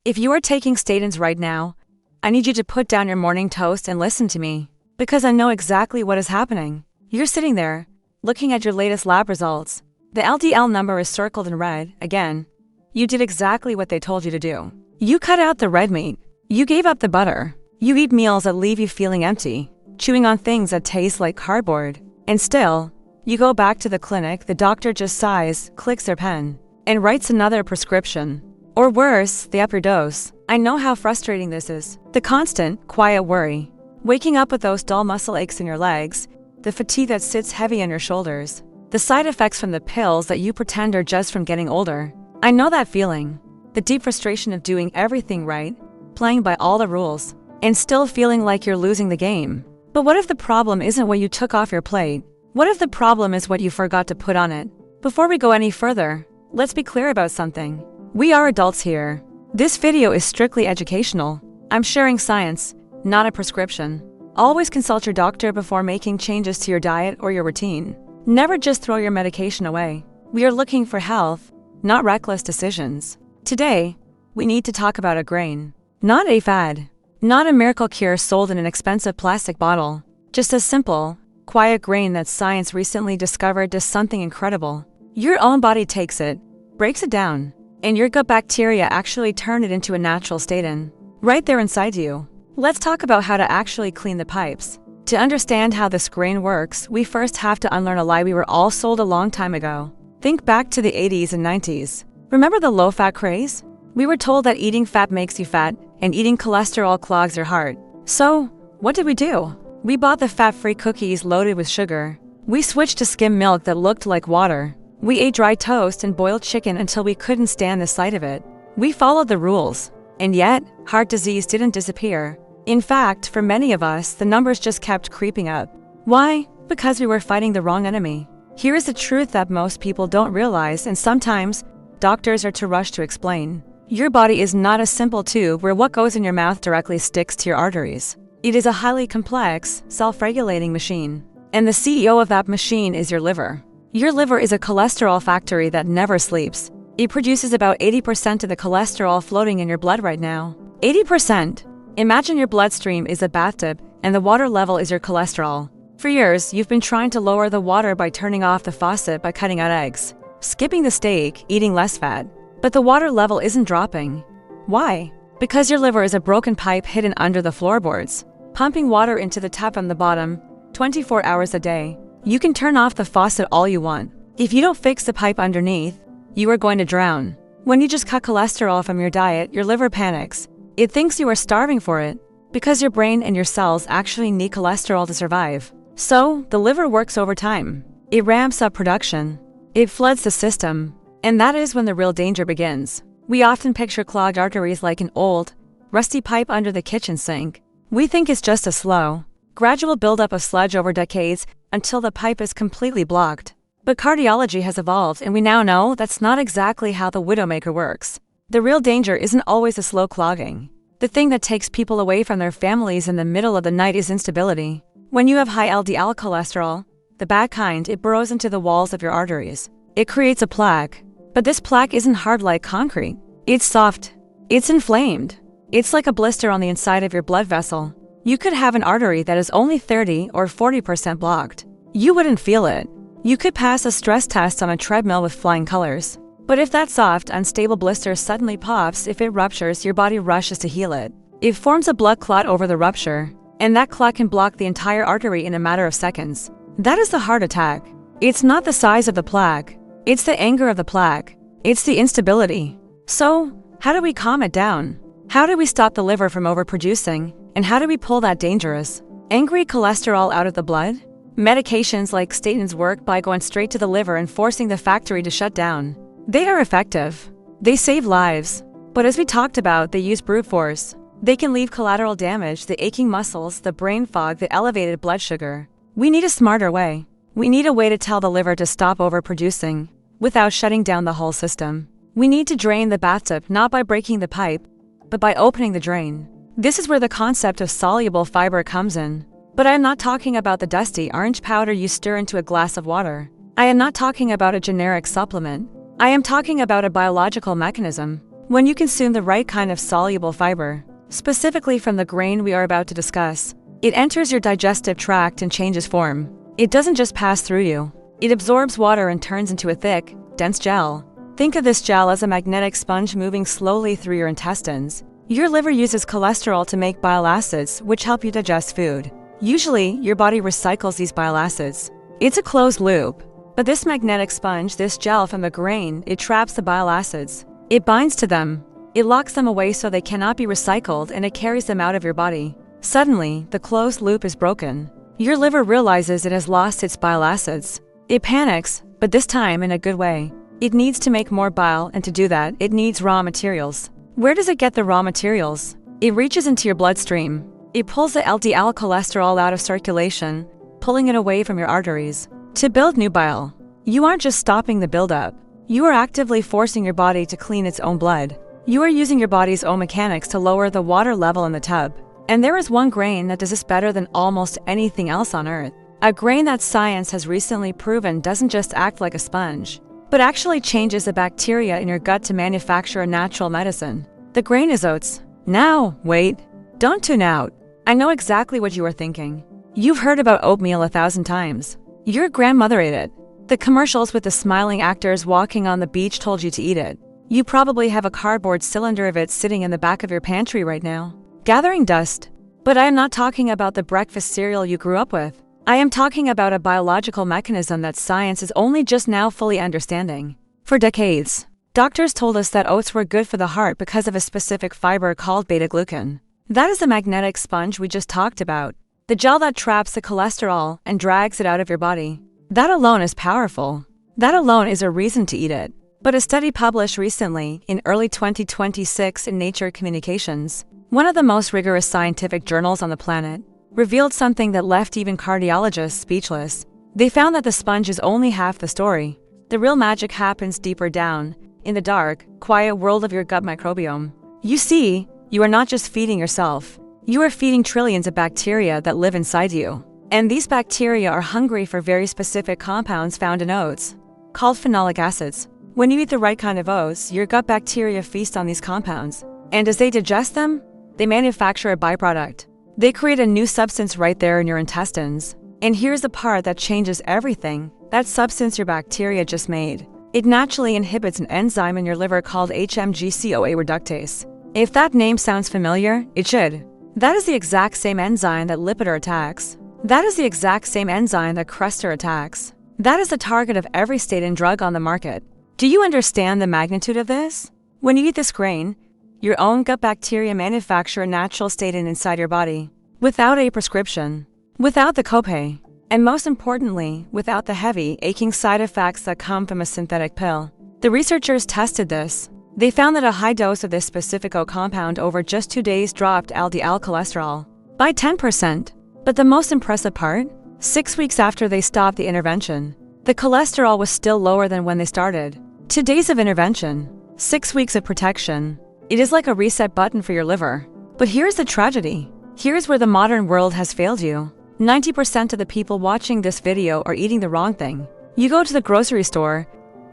If you are taking statins right now, I need you to put down your morning toast and listen to me, because I know exactly what is happening. You're sitting there, looking at your latest lab results. The LDL number is circled in red, again. You did exactly what they told you to do. You cut out the red meat. You gave up the butter. You eat meals that leave you feeling empty, chewing on things that taste like cardboard. And still, you go back to the clinic, the doctor just sighs, clicks their pen, and writes another prescription. Or worse, they up your dose. I know how frustrating this is. The constant, quiet worry. Waking up with those dull muscle aches in your legs, the fatigue that sits heavy on your shoulders, the side effects from the pills that you pretend are just from getting older. I know that feeling. The deep frustration of doing everything right, playing by all the rules, and still feeling like you're losing the game. But what if the problem isn't what you took off your plate? What if the problem is what you forgot to put on it? Before we go any further, let's be clear about something. We are adults here. This video is strictly educational. I'm sharing science, not a prescription. Always consult your doctor before making changes to your diet or your routine. Never just throw your medication away. We are looking for health, not reckless decisions. Today, we need to talk about a grain. Not a fad. Not a miracle cure sold in an expensive plastic bottle. Just a simple, quiet grain that science recently discovered does something incredible. Your own body takes it, breaks it down, and your gut bacteria actually turn it into a natural statin. Right there inside you. Let's talk about how to actually clean the pipes. To understand how this grain works, we first have to unlearn a lie we were all sold a long time ago. Think back to the 80s and 90s. Remember the low-fat craze? We were told that eating fat makes you fat, and eating cholesterol clogs your heart. So, what did we do? We bought the fat-free cookies loaded with sugar. We switched to skim milk that looked like water. We ate dry toast and boiled chicken until we couldn't stand the sight of it. We followed the rules. And yet, heart disease didn't disappear. In fact, for many of us, the numbers just kept creeping up. Why? Because we were fighting the wrong enemy. Here is the truth that most people don't realize, and sometimes, doctors are too rushed to explain. Your body is not a simple tube where what goes in your mouth directly sticks to your arteries. It is a highly complex, self-regulating machine. And the CEO of that machine is your liver. Your liver is a cholesterol factory that never sleeps. It produces about 80% of the cholesterol floating in your blood right now. 80%! Imagine your bloodstream is a bathtub, and the water level is your cholesterol. For years, you've been trying to lower the water by turning off the faucet by cutting out eggs, skipping the steak, eating less fat. But the water level isn't dropping. Why? Because your liver is a broken pipe hidden under the floorboards, pumping water into the tap on the bottom, 24 hours a day. You can turn off the faucet all you want. If you don't fix the pipe underneath, you are going to drown. When you just cut cholesterol from your diet, your liver panics. It thinks you are starving for it, because your brain and your cells actually need cholesterol to survive. So, the liver works overtime. It ramps up production. It floods the system. And that is when the real danger begins. We often picture clogged arteries like an old, rusty pipe under the kitchen sink. We think it's just a slow, gradual buildup of sludge over decades until the pipe is completely blocked. But cardiology has evolved, and we now know that's not exactly how the Widowmaker works. The real danger isn't always a slow clogging. The thing that takes people away from their families in the middle of the night is instability. When you have high LDL cholesterol, the bad kind, it burrows into the walls of your arteries. It creates a plaque. But this plaque isn't hard like concrete. It's soft. It's inflamed. It's like a blister on the inside of your blood vessel. You could have an artery that is only 30 or 40% blocked. You wouldn't feel it. You could pass a stress test on a treadmill with flying colors. But if that soft, unstable blister suddenly pops, if it ruptures, your body rushes to heal it. It forms a blood clot over the rupture, and that clot can block the entire artery in a matter of seconds. That is the heart attack. It's not the size of the plaque. It's the anger of the plaque. It's the instability. So, how do we calm it down? How do we stop the liver from overproducing? And how do we pull that dangerous, angry cholesterol out of the blood? Medications like statins work by going straight to the liver and forcing the factory to shut down. They are effective. They save lives. But as we talked about, they use brute force. They can leave collateral damage, the aching muscles, the brain fog, the elevated blood sugar. We need a smarter way. We need a way to tell the liver to stop overproducing, without shutting down the whole system. We need to drain the bathtub not by breaking the pipe, but by opening the drain. This is where the concept of soluble fiber comes in. But I am not talking about the dusty orange powder you stir into a glass of water. I am not talking about a generic supplement. I am talking about a biological mechanism. When you consume the right kind of soluble fiber, specifically from the grain we are about to discuss, it enters your digestive tract and changes form. It doesn't just pass through you. It absorbs water and turns into a thick, dense gel. Think of this gel as a magnetic sponge moving slowly through your intestines. Your liver uses cholesterol to make bile acids, which help you digest food. Usually, your body recycles these bile acids. It's a closed loop. But this magnetic sponge, this gel from the grain, it traps the bile acids. It binds to them. It locks them away so they cannot be recycled, and it carries them out of your body. Suddenly, the closed loop is broken. Your liver realizes it has lost its bile acids. It panics, but this time in a good way. It needs to make more bile, and to do that, it needs raw materials. Where does it get the raw materials? It reaches into your bloodstream. It pulls the LDL cholesterol out of circulation, pulling it away from your arteries. To build new bile, you aren't just stopping the buildup. You are actively forcing your body to clean its own blood. You are using your body's own mechanics to lower the water level in the tub. And there is one grain that does this better than almost anything else on Earth. A grain that science has recently proven doesn't just act like a sponge, but actually changes the bacteria in your gut to manufacture a natural medicine. The grain is oats. Now, wait. Don't tune out. I know exactly what you are thinking. You've heard about oatmeal 1,000 times. Your grandmother ate it. The commercials with the smiling actors walking on the beach told you to eat it. You probably have a cardboard cylinder of it sitting in the back of your pantry right now, gathering dust. But I am not talking about the breakfast cereal you grew up with. I am talking about a biological mechanism that science is only just now fully understanding. For decades, doctors told us that oats were good for the heart because of a specific fiber called beta-glucan. That is the magnetic sponge we just talked about, the gel that traps the cholesterol and drags it out of your body. That alone is powerful. That alone is a reason to eat it. But a study published recently in early 2026 in Nature Communications, one of the most rigorous scientific journals on the planet, revealed something that left even cardiologists speechless. They found that the sponge is only half the story. The real magic happens deeper down, in the dark, quiet world of your gut microbiome. You see, you are not just feeding yourself. You are feeding trillions of bacteria that live inside you. And these bacteria are hungry for very specific compounds found in oats, called phenolic acids. When you eat the right kind of oats, your gut bacteria feast on these compounds. And as they digest them, they manufacture a byproduct. They create a new substance right there in your intestines. And here's the part that changes everything. That substance your bacteria just made. It naturally inhibits an enzyme in your liver called HMG-CoA reductase. If that name sounds familiar, it should. That is the exact same enzyme that Lipitor attacks. That is the exact same enzyme that Crestor attacks. That is the target of every statin drug on the market. Do you understand the magnitude of this? When you eat this grain, your own gut bacteria manufacture a natural statin inside your body, without a prescription, without the copay, and most importantly, without the heavy, aching side effects that come from a synthetic pill. The researchers tested this. They found that a high dose of this specific oat compound over just 2 days dropped LDL cholesterol by 10%. But the most impressive part? 6 weeks after they stopped the intervention, the cholesterol was still lower than when they started. 2 days of intervention, 6 weeks of protection. It is like a reset button for your liver. But here's the tragedy. Here's where the modern world has failed you. 90% of the people watching this video are eating the wrong thing. You go to the grocery store,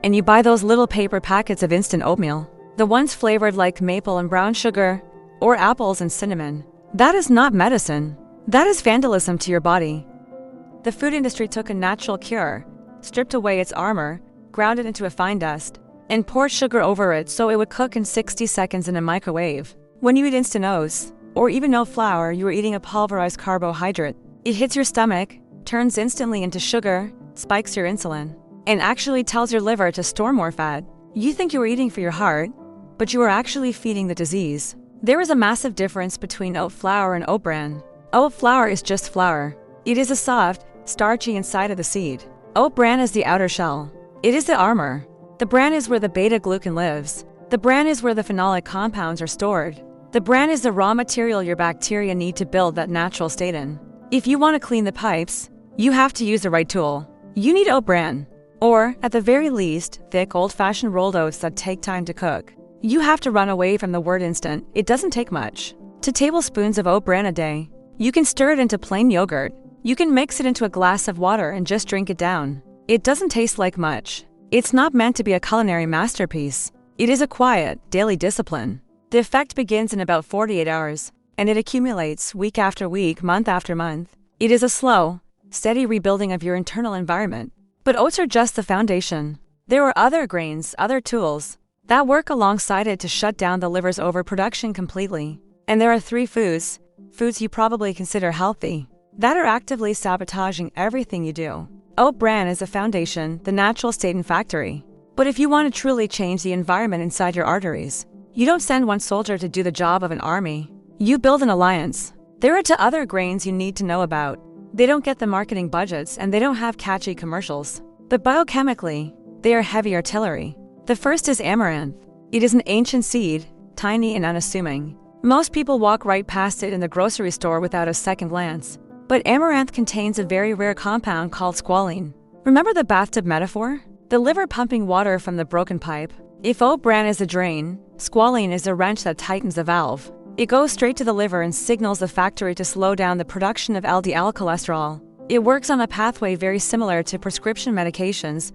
and you buy those little paper packets of instant oatmeal. The ones flavored like maple and brown sugar, or apples and cinnamon. That is not medicine. That is vandalism to your body. The food industry took a natural cure, stripped away its armor, ground it into a fine dust, and poured sugar over it so it would cook in 60 seconds in a microwave. When you eat instant oats, or even no flour, you are eating a pulverized carbohydrate. It hits your stomach, turns instantly into sugar, spikes your insulin, and actually tells your liver to store more fat. You think you are eating for your heart, but you are actually feeding the disease. There is a massive difference between oat flour and oat bran. Oat flour is just flour. It is a soft, starchy inside of the seed. Oat bran is the outer shell. It is the armor. The bran is where the beta-glucan lives. The bran is where the phenolic compounds are stored. The bran is the raw material your bacteria need to build that natural statin. If you want to clean the pipes, you have to use the right tool. You need oat bran. Or, at the very least, thick old-fashioned rolled oats that take time to cook. You have to run away from the word instant. It doesn't take much. 2 tablespoons of oat bran a day. You can stir it into plain yogurt. You can mix it into a glass of water and just drink it down. It doesn't taste like much. It's not meant to be a culinary masterpiece. It is a quiet, daily discipline. The effect begins in about 48 hours, and it accumulates week after week, month after month. It is a slow, steady rebuilding of your internal environment. But oats are just the foundation. There are other grains, other tools, that work alongside it to shut down the liver's overproduction completely. And there are 3 foods you probably consider healthy, that are actively sabotaging everything you do. Oat bran is the foundation, the natural state and factory. But if you want to truly change the environment inside your arteries, you don't send one soldier to do the job of an army. You build an alliance. There are 2 other grains you need to know about. They don't get the marketing budgets and they don't have catchy commercials. But biochemically, they are heavy artillery. The first is amaranth. It is an ancient seed, tiny and unassuming. Most people walk right past it in the grocery store without a second glance. But amaranth contains a very rare compound called squalene. Remember the bathtub metaphor? The liver pumping water from the broken pipe. If oat bran is a drain, squalene is a wrench that tightens the valve. It goes straight to the liver and signals the factory to slow down the production of LDL cholesterol. It works on a pathway very similar to prescription medications,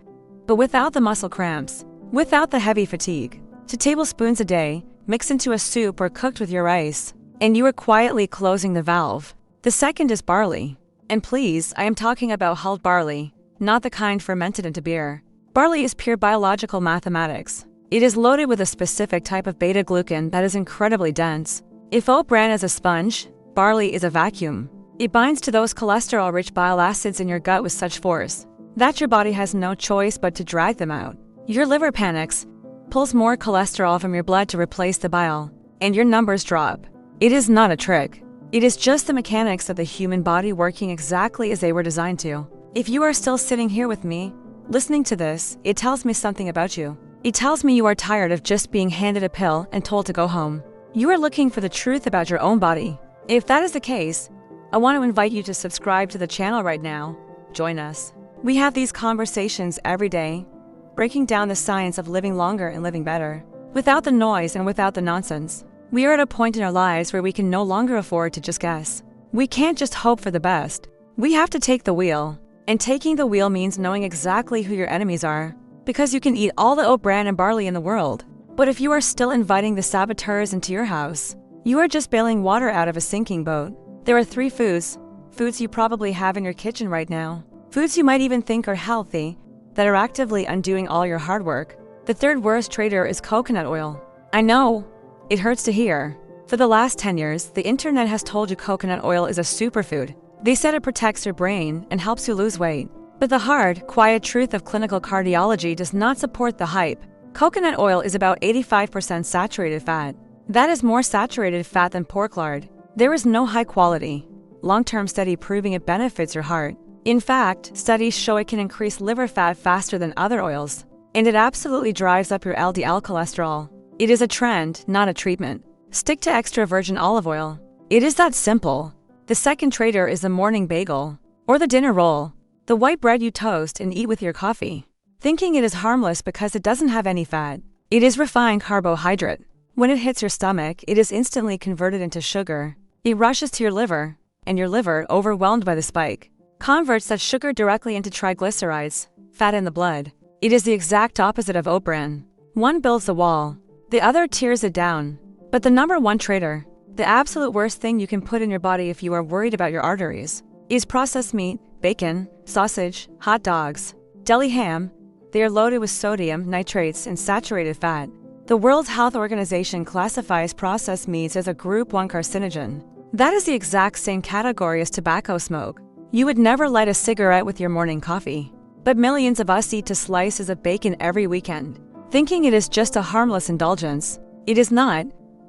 but without the muscle cramps, without the heavy fatigue. 2 tablespoons a day, mixed into a soup or cooked with your rice, and you are quietly closing the valve. The second is barley. And please, I am talking about hulled barley, not the kind fermented into beer. Barley is pure biological mathematics. It is loaded with a specific type of beta-glucan that is incredibly dense. If oat bran is a sponge, barley is a vacuum. It binds to those cholesterol-rich bile acids in your gut with such force that your body has no choice but to drag them out. Your liver panics, pulls more cholesterol from your blood to replace the bile, and your numbers drop. It is not a trick. It is just the mechanics of the human body working exactly as they were designed to. If you are still sitting here with me, listening to this, it tells me something about you. It tells me you are tired of just being handed a pill and told to go home. You are looking for the truth about your own body. If that is the case, I want to invite you to subscribe to the channel right now. Join us. We have these conversations every day, breaking down the science of living longer and living better, without the noise and without the nonsense. We are at a point in our lives where we can no longer afford to just guess. We can't just hope for the best. We have to take the wheel. And taking the wheel means knowing exactly who your enemies are, because you can eat all the oat bran and barley in the world. But if you are still inviting the saboteurs into your house, you are just bailing water out of a sinking boat. There are 3 foods you probably have in your kitchen right now, foods you might even think are healthy, that are actively undoing all your hard work. The 3rd worst traitor is coconut oil. I know, it hurts to hear. For the last 10 years, the internet has told you coconut oil is a superfood. They said it protects your brain and helps you lose weight. But the hard, quiet truth of clinical cardiology does not support the hype. Coconut oil is about 85% saturated fat. That is more saturated fat than pork lard. There is no high quality, long-term study proving it benefits your heart. In fact, studies show it can increase liver fat faster than other oils, and it absolutely drives up your LDL cholesterol. It is a trend, not a treatment. Stick to extra virgin olive oil. It is that simple. The 2nd traitor is the morning bagel, or the dinner roll, the white bread you toast and eat with your coffee, thinking it is harmless because it doesn't have any fat. It is refined carbohydrate. When it hits your stomach, it is instantly converted into sugar. It rushes to your liver, and your liver, overwhelmed by the spike, converts that sugar directly into triglycerides, fat in the blood. It is the exact opposite of oat bran. One builds the wall, the other tears it down. But the number 1 traitor, the absolute worst thing you can put in your body if you are worried about your arteries, is processed meat, bacon, sausage, hot dogs, deli ham. They are loaded with sodium, nitrates, and saturated fat. The World Health Organization classifies processed meats as a Group 1 carcinogen. That is the exact same category as tobacco smoke. You would never light a cigarette with your morning coffee. But millions of us eat slices of bacon every weekend, thinking it is just a harmless indulgence. It is not.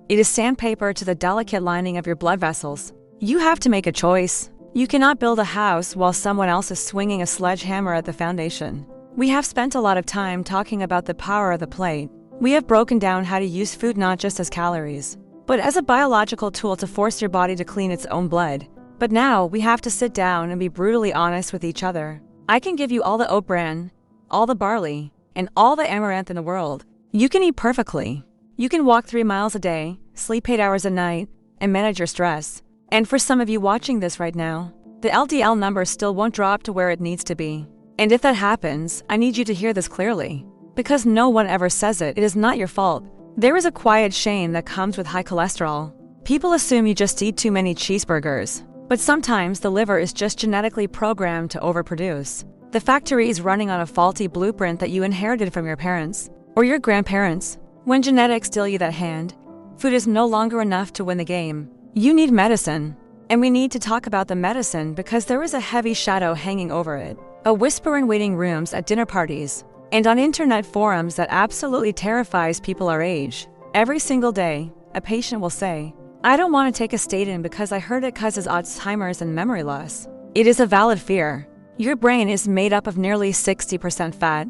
It is sandpaper to the delicate lining of your blood vessels. You have to make a choice. You cannot build a house while someone else is swinging a sledgehammer at the foundation. We have spent a lot of time talking about the power of the plate. We have broken down how to use food not just as calories, but as a biological tool to force your body to clean its own blood. But now we have to sit down and be brutally honest with each other. I can give you all the oat bran, all the barley, and all the amaranth in the world. You can eat perfectly. You can walk 3 miles a day, sleep 8 hours a night, and manage your stress. And for some of you watching this right now, the LDL number still won't drop to where it needs to be. And if that happens, I need you to hear this clearly. Because no one ever says it, it is not your fault. There is a quiet shame that comes with high cholesterol. People assume you just eat too many cheeseburgers. But sometimes the liver is just genetically programmed to overproduce. The factory is running on a faulty blueprint that you inherited from your parents or your grandparents. When genetics deal you that hand, food is no longer enough to win the game. You need medicine. And we need to talk about the medicine because there is a heavy shadow hanging over it. A whisper in waiting rooms at dinner parties and on internet forums that absolutely terrifies people our age. Every single day, a patient will say, "I don't want to take a statin because I heard it causes Alzheimer's and memory loss." It is a valid fear. Your brain is made up of nearly 60% fat,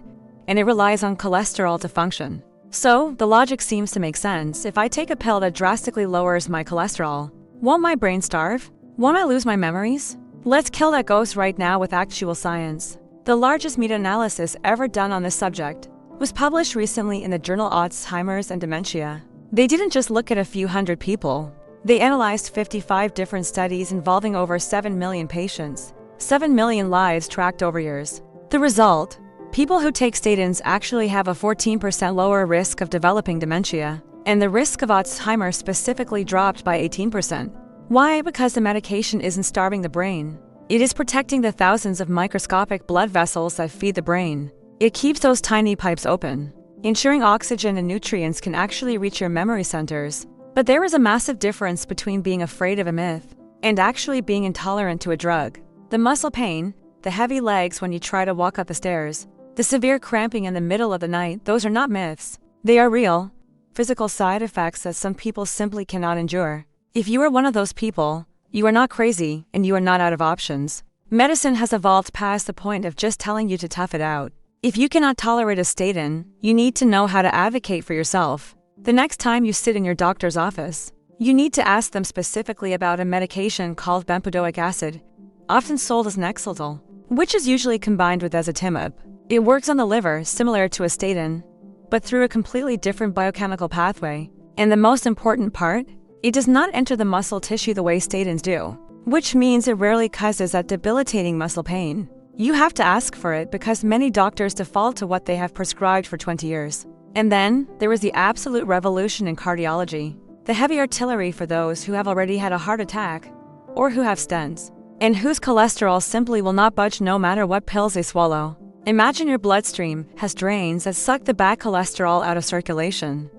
and it relies on cholesterol to function. So, the logic seems to make sense. If I take a pill that drastically lowers my cholesterol, won't my brain starve? Won't I lose my memories? Let's kill that ghost right now with actual science. The largest meta-analysis ever done on this subject was published recently in the journal Alzheimer's and Dementia. They didn't just look at a few hundred people. They analyzed 55 different studies involving over 7 million patients, 7 million lives tracked over years. The result? People who take statins actually have a 14% lower risk of developing dementia, and the risk of Alzheimer's specifically dropped by 18%. Why? Because the medication isn't starving the brain. It is protecting the thousands of microscopic blood vessels that feed the brain. It keeps those tiny pipes open, ensuring oxygen and nutrients can actually reach your memory centers. But there is a massive difference between being afraid of a myth and actually being intolerant to a drug. The muscle pain, the heavy legs when you try to walk up the stairs, the severe cramping in the middle of the night, those are not myths. They are real, physical side effects that some people simply cannot endure. If you are one of those people, you are not crazy and you are not out of options. Medicine has evolved past the point of just telling you to tough it out. If you cannot tolerate a statin, you need to know how to advocate for yourself. The next time you sit in your doctor's office, you need to ask them specifically about a medication called bempedoic acid, often sold as Nexletol, which is usually combined with ezetimibe. It works on the liver similar to a statin, but through a completely different biochemical pathway. And the most important part, it does not enter the muscle tissue the way statins do, which means it rarely causes that debilitating muscle pain. You have to ask for it because many doctors default to what they have prescribed for 20 years. And then, there is the absolute revolution in cardiology, the heavy artillery for those who have already had a heart attack, or who have stents, and whose cholesterol simply will not budge no matter what pills they swallow. Imagine your bloodstream has drains that suck the bad cholesterol out of circulation.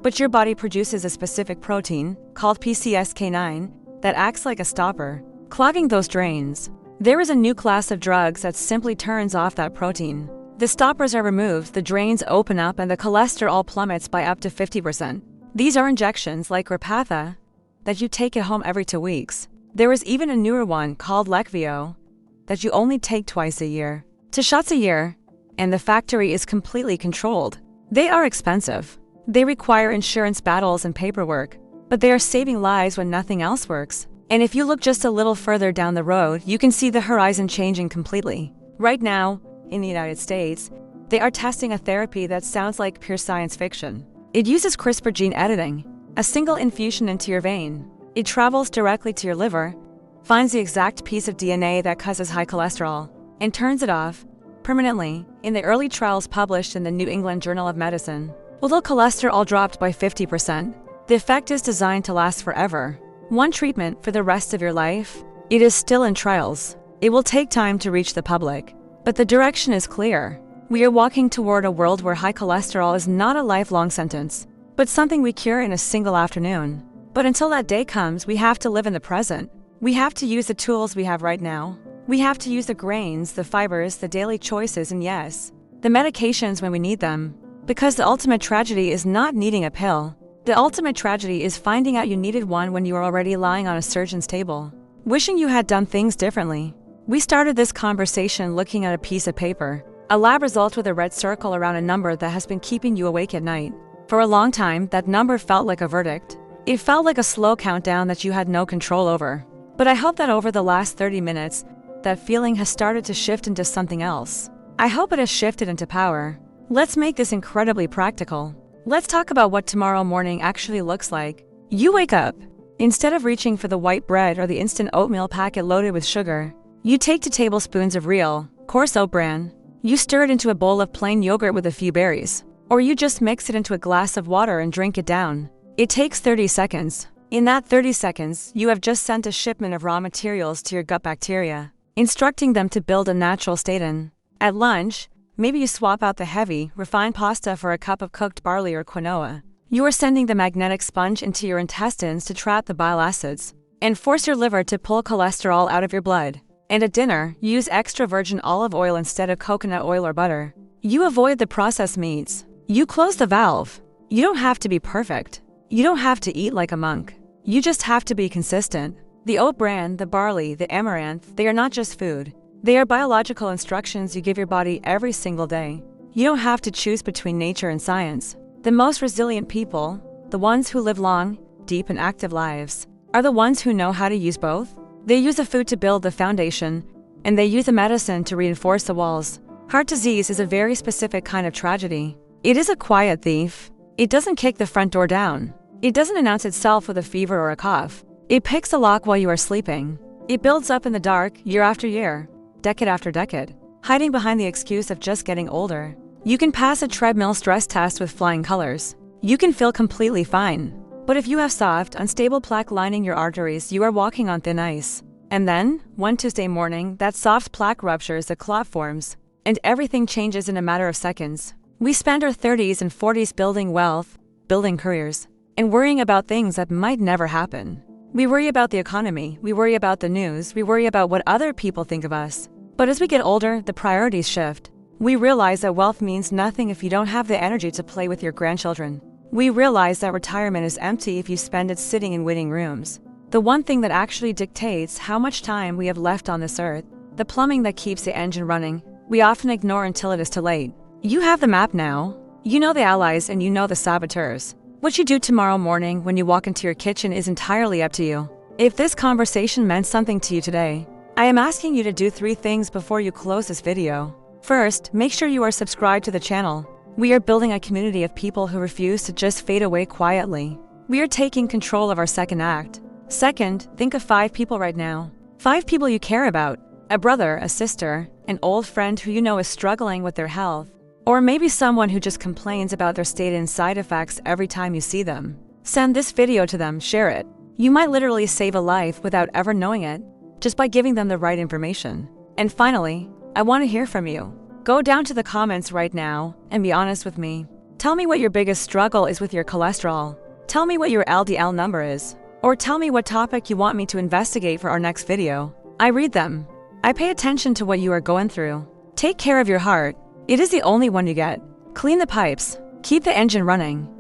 But your body produces a specific protein, called PCSK9, that acts like a stopper, clogging those drains. There is a new class of drugs that simply turns off that protein. The stoppers are removed, the drains open up, and the cholesterol plummets by up to 50%. These are injections like Repatha that you take at home every 2 weeks. There is even a newer one called Leqvio that you only take twice a year. 2 shots a year, and the factory is completely controlled. They are expensive. They require insurance battles and paperwork, but they are saving lives when nothing else works. And if you look just a little further down the road, you can see the horizon changing completely. Right now, in the United States, they are testing a therapy that sounds like pure science fiction. It uses CRISPR gene editing, a single infusion into your vein. It travels directly to your liver, finds the exact piece of DNA that causes high cholesterol, and turns it off permanently. In the early trials published in the New England Journal of Medicine, although cholesterol dropped by 50%, the effect is designed to last forever. One treatment for the rest of your life. It is still in trials. It will take time to reach the public, but the direction is clear. We are walking toward a world where high cholesterol is not a lifelong sentence, but something we cure in a single afternoon. But until that day comes, we have to live in the present. We have to use the tools we have right now. We have to use the grains, the fibers, the daily choices, and yes, the medications when we need them. Because the ultimate tragedy is not needing a pill. The ultimate tragedy is finding out you needed one when you are already lying on a surgeon's table, wishing you had done things differently. We started this conversation looking at a piece of paper, a lab result with a red circle around a number that has been keeping you awake at night. For a long time, that number felt like a verdict. It felt like a slow countdown that you had no control over. But I hope that over the last 30 minutes, that feeling has started to shift into something else. I hope it has shifted into power. Let's make this incredibly practical. Let's talk about what tomorrow morning actually looks like. You wake up. Instead of reaching for the white bread or the instant oatmeal packet loaded with sugar, you take 2 tablespoons of real, coarse oat bran. You stir it into a bowl of plain yogurt with a few berries. Or you just mix it into a glass of water and drink it down. It takes 30 seconds. In that 30 seconds, you have just sent a shipment of raw materials to your gut bacteria, instructing them to build a natural statin. At lunch, maybe you swap out the heavy, refined pasta for a cup of cooked barley or quinoa. You are sending the magnetic sponge into your intestines to trap the bile acids and force your liver to pull cholesterol out of your blood. And at dinner, use extra virgin olive oil instead of coconut oil or butter. You avoid the processed meats. You close the valve. You don't have to be perfect. You don't have to eat like a monk. You just have to be consistent. The oat bran, the barley, the amaranth, they are not just food. They are biological instructions you give your body every single day. You don't have to choose between nature and science. The most resilient people, the ones who live long, deep and active lives, are the ones who know how to use both. They use the food to build the foundation, and they use the medicine to reinforce the walls. Heart disease is a very specific kind of tragedy. It is a quiet thief. It doesn't kick the front door down. It doesn't announce itself with a fever or a cough. It picks the lock while you are sleeping. It builds up in the dark, year after year, decade after decade, hiding behind the excuse of just getting older. You can pass a treadmill stress test with flying colors. You can feel completely fine. But if you have soft, unstable plaque lining your arteries, you are walking on thin ice. And then, one Tuesday morning, that soft plaque ruptures, a clot forms, and everything changes in a matter of seconds. We spend our 30s and 40s building wealth, building careers, and worrying about things that might never happen. We worry about the economy, we worry about the news, we worry about what other people think of us. But as we get older, the priorities shift. We realize that wealth means nothing if you don't have the energy to play with your grandchildren. We realize that retirement is empty if you spend it sitting in waiting rooms. The one thing that actually dictates how much time we have left on this earth, the plumbing that keeps the engine running, we often ignore until it is too late. You have the map now. You know the allies and you know the saboteurs. What you do tomorrow morning when you walk into your kitchen is entirely up to you. If this conversation meant something to you today, I am asking you to do 3 things before you close this video. First, make sure you are subscribed to the channel. We are building a community of people who refuse to just fade away quietly. We are taking control of our second act. Second, think of 5 people right now. 5 people you care about. A brother, a sister, an old friend who you know is struggling with their health. Or maybe someone who just complains about their statin side effects every time you see them. Send this video to them, share it. You might literally save a life without ever knowing it, just by giving them the right information. And finally, I want to hear from you. Go down to the comments right now and be honest with me. Tell me what your biggest struggle is with your cholesterol. Tell me what your LDL number is. Or tell me what topic you want me to investigate for our next video. I read them. I pay attention to what you are going through. Take care of your heart. It is the only one you get. Clean the pipes. Keep the engine running.